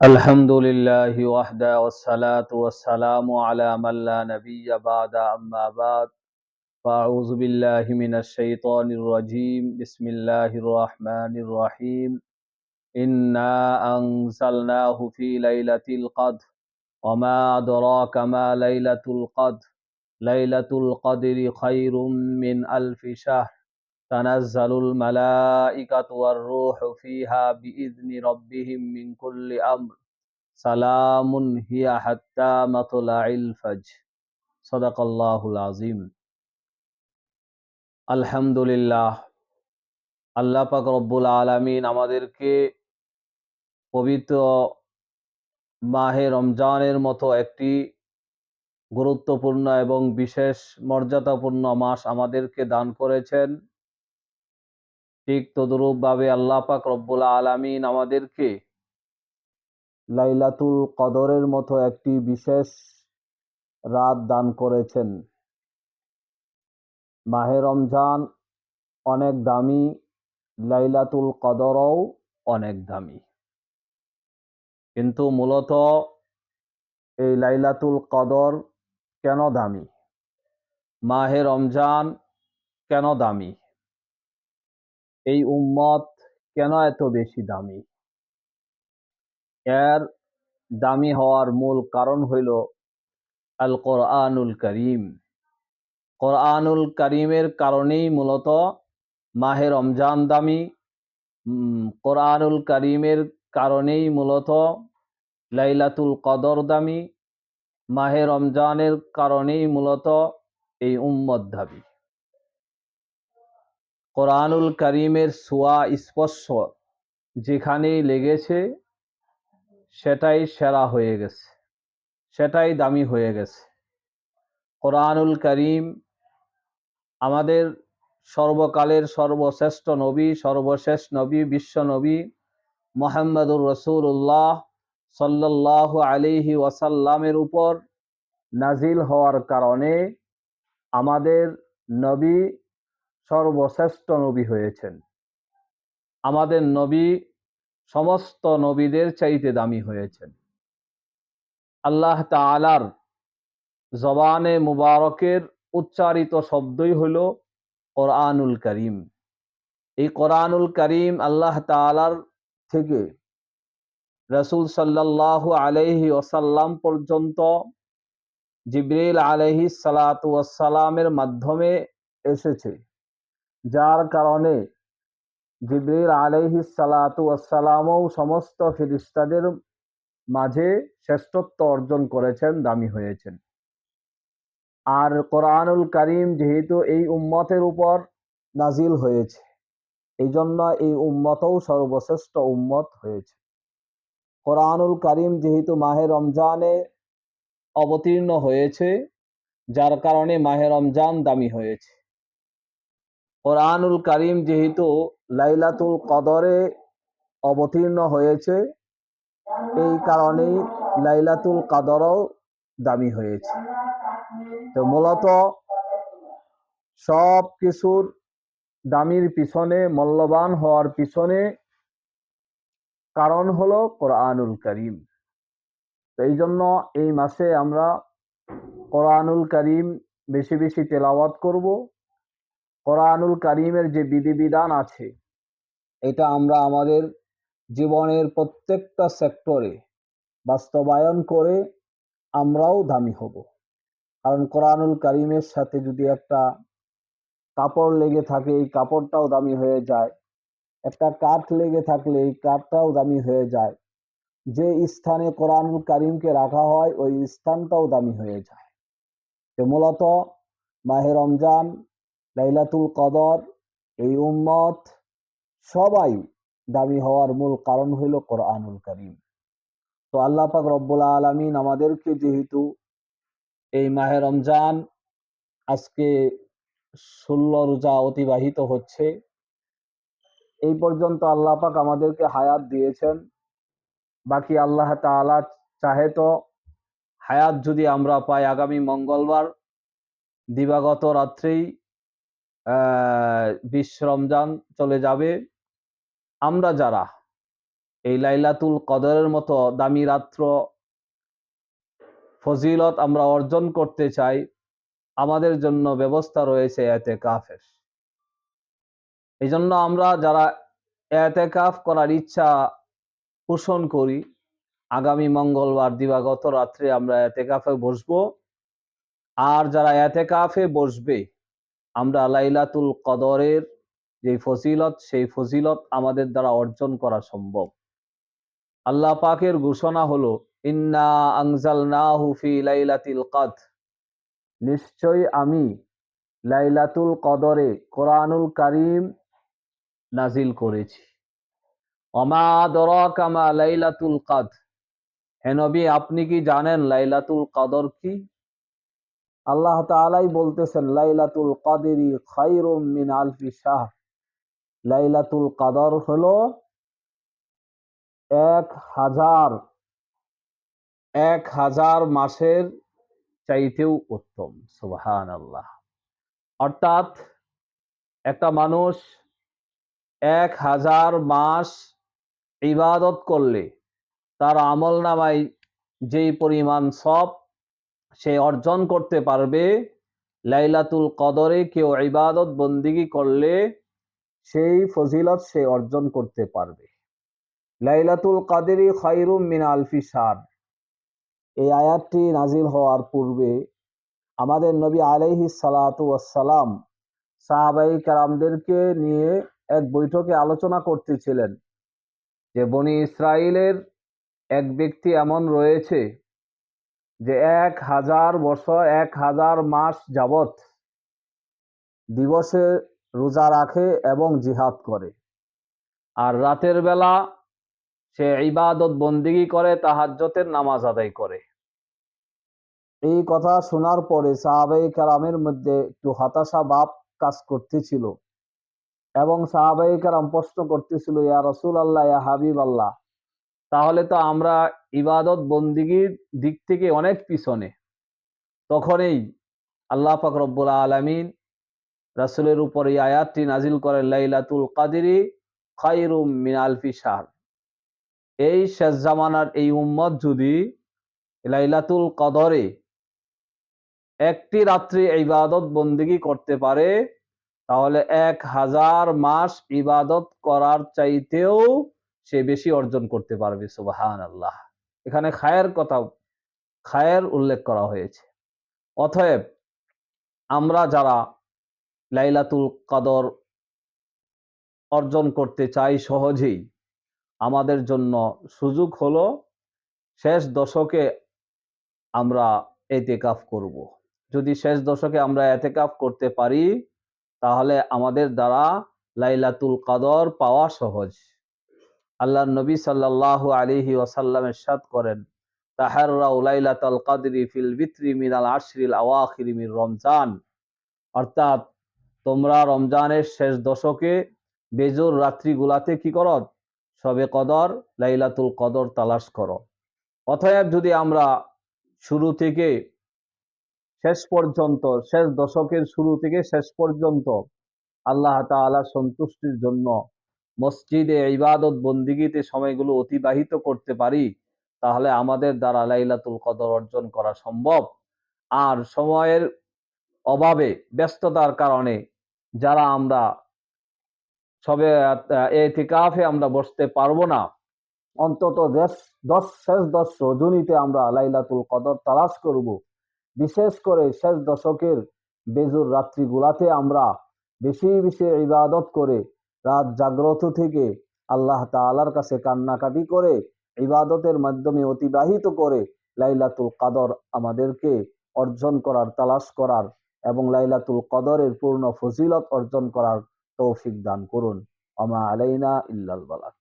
الحمد لله وحده والصلاة والسلام على من لا نبي بعد أما بعد فأعوذ بالله من الشيطان الرجيم بسم الله الرحمن الرحيم إنا أنزلناه في ليلة القدر وما أدراك ما ليلة القدر ليلة القدر خير من ألف شهر تنزل الملائكة والروح فيها بإذن ربهم من كل أمر সালামুন হিয়া হাত্তা মাতলাইল ফাজর। সাদাকাল্লাহুল আযীম। আলহামদুলিল্লাহ, আল্লাহ পাক রব্বুল আলামিন আমাদেরকে পবিত্র মাহে রমজানের মতো একটি গুরুত্বপূর্ণ এবং বিশেষ মর্যাদাপূর্ণ মাস আমাদেরকে দান করেছেন। ঠিক তদ্রূপভাবে আল্লাহ পাক রব্বুল আলামিন আমাদেরকে লাইলাতুল কদরের মতো একটি বিশেষ রাত দান করেছেন। মাহে রমজান অনেক দামি, লাইলাতুল কদরও অনেক দামি। কিন্তু মূলত এই লাইলাতুল কদর কেন দামি, মাহে রমজান কেন দামি, এই উম্মত কেন এত বেশি দামি? এর দামি হওয়ার মূল কারণ হইল আল কোরআনুল করিম। কোরআনুল করিমের কারণেই মূলত মাহে রমজান দামি। কোরআনুল করিমের কারণেই মূলত লাইলাতুল কদর দামি। মাহে রমজানের কারণেই মূলত এই উম্মত দামি। কোরআনুল করিমের ছোঁয়া স্পর্শ যেখানেই লেগেছে সেটাই সেরা হয়ে গেছে, সেটাই দামি হয়ে গেছে। কোরআনুল করিম আমাদের সর্বকালের সর্বশ্রেষ্ঠ নবী, সর্বশেষ নবী, বিশ্ব নবী মুহাম্মদুর রাসূলুল্লাহ সাল্লাল্লাহু আলাইহি ওয়াসাল্লামের উপর নাজিল হওয়ার কারণে আমাদের নবী সর্বশ্রেষ্ঠ নবী হয়েছেন। আমাদের নবী সমস্ত নবীদের চাইতে দামি হয়েছেন। আল্লাহ তাআলার জবানে মুবারকের উচ্চারিত শব্দই হইল কোরআনুল করিম। এই কোরআনুল করিম আল্লাহ তাআলার থেকে রাসূল সাল্লাল্লাহু আলাইহি ওয়াসাল্লাম পর্যন্ত জিবরিল আলাইহিস সালাতু ওয়াস সালামের মাধ্যমে এসেছে, যার কারণে জিবরিল আলাইহিস সালাতু ওয়াস সালামও সমস্ত ফেরেশতাদের মাঝে শ্রেষ্ঠত্ব অর্জন করেছেন, দামি হয়েছেন। আর কোরআনুল করিম যেহেতু এই উম্মতের উপর নাজিল হয়েছে, এই জন্য এই উম্মতও সর্বশ্রেষ্ঠ উম্মত হয়েছে। কোরআনুল করিম যেহেতু মাহে রমজানে অবতীর্ণ হয়েছে, যার কারণে মাহে রমজান দামি হয়েছে। কোরআনুল করিম যেহেতু লাইলাতুল কদরে অবতীর্ণ হয়েছে, এই কারণেই লাইলাতুল কদরও দামি হয়েছে। তো মূলত সব কিছুর দামির পিছনে, মূল্যবান হওয়ার পিছনে কারণ হলো কোরআনুল করিম। তো এই জন্য এই মাসে আমরা কোরআনুল করিম বেশি বেশি তেলাওয়াত করব। কোরআনুল করিমের যে বিধিবিধান আছে এটা আমরা আমাদের জীবনের প্রত্যেকটা সেক্টরে বাস্তবায়ন করে আমরাও দামি হব। কারণ কোরআনুল করিমের সাথে যদি একটা কাপড় লেগে থাকে, এই কাপড়টাও দামি হয়ে যায়। একটা কাঠ লেগে থাকলে এই কাঠটাও দামি হয়ে যায়। যে স্থানে কোরআনুল করিমকে রাখা হয় ওই স্থানটাও দামি হয়ে যায়। তো মূলত মাহে রমজান, লাইলাতুল কদর, এই উম্মত সবাই দামি হওয়ার মূল কারণ হইল কোরআনুল করিম। তো আল্লাহ পাক রব্বুল আলামিন আমাদেরকে যেহেতু এই মাহে রমজান আজকে 16 রোজা অতিবাহিত হচ্ছে, এই পর্যন্ত আল্লাহ পাক আমাদেরকে হায়াত দিয়েছেন। বাকি আল্লাহ তাআলা চাহে তো হায়াত যদি আমরা পাই, আগামী মঙ্গলবার দিবাগত রাত্রেই 20 রমজান চলে যাবে। আমরা যারা এই লাইলাতুল কদরের মতো দামি রাত্র ফজিলত আমরা অর্জন করতে চাই, আমাদের জন্য ব্যবস্থা রয়েছে ইতিকাফের। এই জন্য আমরা যারা ইতিকাফ করার ইচ্ছা পোষণ করি, আগামী মঙ্গলবার দিবাগত রাত্রে আমরা ইতিকাফে বসবো। আর যারা ইতিকাফে বসবে, আমরা লাইলাতুল কদরের যে ফজিলত, সেই ফজিলত আমাদের দ্বারা অর্জন করা সম্ভব। আল্লাহ পাকের ঘোষণা হলো, ইন্না আনজালনাহু ফি লাইলাতিল কদর, নিশ্চয়ই আমি লাইলাতুল কদরে কোরআনুল কারীম নাজিল করেছি। ওমা আদরাকা মা লাইলাতুল কদর, হে নবী আপনি কি জানেন লাইলাতুল কদর কি? আল্লাহ তাআলাই বলতেছেন, লাইলাতুল কদরি খায়রুম মিন আলফি শাহর, লাইলাতুল কদর হলো 1000 মাসের চাইতেও উত্তম। সুবহানাল্লাহ। অর্থাৎ একটা মানুষ 1000 মাস ইবাদত করলে তার আমলনামায় যেই পরিমাণ সওয়াব সে অর্জন করতে পারবে, লাইলাতুল কদরে কেউ ইবাদত বন্দিগি করলে সেই ফজিলত সে অর্জন করতে পারবে। লাইলাতুল কদরি খায়রুম মিন আলফি শাহর, এই আয়াতটি নাজিল হওয়ার পূর্বে আমাদের নবী আলাইহিস সালাতু ওয়াস সালাম সাহাবায়ে কেরামদেরকে নিয়ে এক বৈঠকে আলোচনা করতেছিলেন যে বনি ইসরাইলের এক ব্যক্তি এমন রয়েছে যে 1000 বছর 1000 মাস যাবত দিবসে রোজা রাখে এবং জিহাদ করে, আর রাতের বেলা সে ইবাদত বন্দিগি করে, তাহাজ্জুদের নামাজ আদায় করে। এই কথা শোনার পরে সাহাবায়ে কেরামের মধ্যে একটু হতাশা ভাব কাজ করতেছিল এবং সাহাবায়ে কেরাম প্রশ্ন করতেছিল, ইয়া রাসূলুল্লাহ, ইয়া হাবিবাল্লাহ, তাহলে তো আমরা ইবাদত বন্দিগির দিক থেকে অনেক পিছনে। তখনই আল্লাহ পাক রব্বুল আলামিন রাসূলের উপর এই আয়াতটি নাজিল করেন, লাইলাতুল কদরি খায়রুম মিন আলফি শাহর। এই শেষ জামানার এই উম্মত যদি লাইলাতুল কদরে একটি রাত্রি ইবাদত বন্দিগি করতে পারে, তাহলে 1000 মাস ইবাদত করার চাইতেও সে বেশি অর্জন করতে পারবে। সুবহানাল্লাহ। এখানে খায়ের উল্লেখ করা হয়েছে। অতএব আমরা যারা লাইলাতুল কদর অর্জন করতে চাই সহজেই, আমাদের জন্য সুযোগ হলো শেষ দশকে আমরা ইতিকাফ করব। যদি শেষ দশকে আমরা ইতিকাফ করতে পারি, তাহলে আমাদের দ্বারা লাইলাতুল কদর পাওয়া সহজ। আল্লাহর নবী সাল্লাল্লাহু আলাইহি ওয়াসাল্লাম ইরশাদ করেন, তাহাররাউ লাইলাতুল কদরি ফিল বিত্রি মিনাল আশরিল আওয়াখির মির রমজান, অর্থাৎ তোমরা রমজানের শেষ দশকে বেজোর রাত্রিগুলাতে কি করো? শবে কদর, লাইলাতুল কদর তালাশ করো। অতএব যদি আমরা শুরু থেকে শেষ পর্যন্ত, শেষ দশকের শুরু থেকে শেষ পর্যন্ত আল্লাহ তাআলার সন্তুষ্টির জন্য মসজিদে ইবাদত বন্দিগিতে সময়গুলো অতিবাহিত করতে পারি, তাহলে আমাদের দ্বারা লাইলাতুল কদর অর্জন করা সম্ভব। আর সময়ের অভাবে, ব্যস্ততার কারণে যারা আমরা সবে ইতিকাফে আমরা বসতে পারবো না, অন্তত শেষ 10 রজনীতে আমরা লাইলাতুল কদর তালাশ করব। বিশেষ করে শেষ দশকের বেজুর রাত্রিগুলাতে আমরা বেশি বেশি ইবাদত করে, রাত জাগ্রত থেকে আল্লাহ তাআলার কাছে কান্নাকাটি করে, ইবাদতের মাধ্যমে অতিবাহিত করে লাইলাতুল কদর আমাদেরকে অর্জন করার, তালাশ করার এবং লাইলাতুল কদরের পূর্ণ ফজিলত অর্জন করার তৌফিক দান করুন। আমা আলাইনা ইল্লাল বালাগ।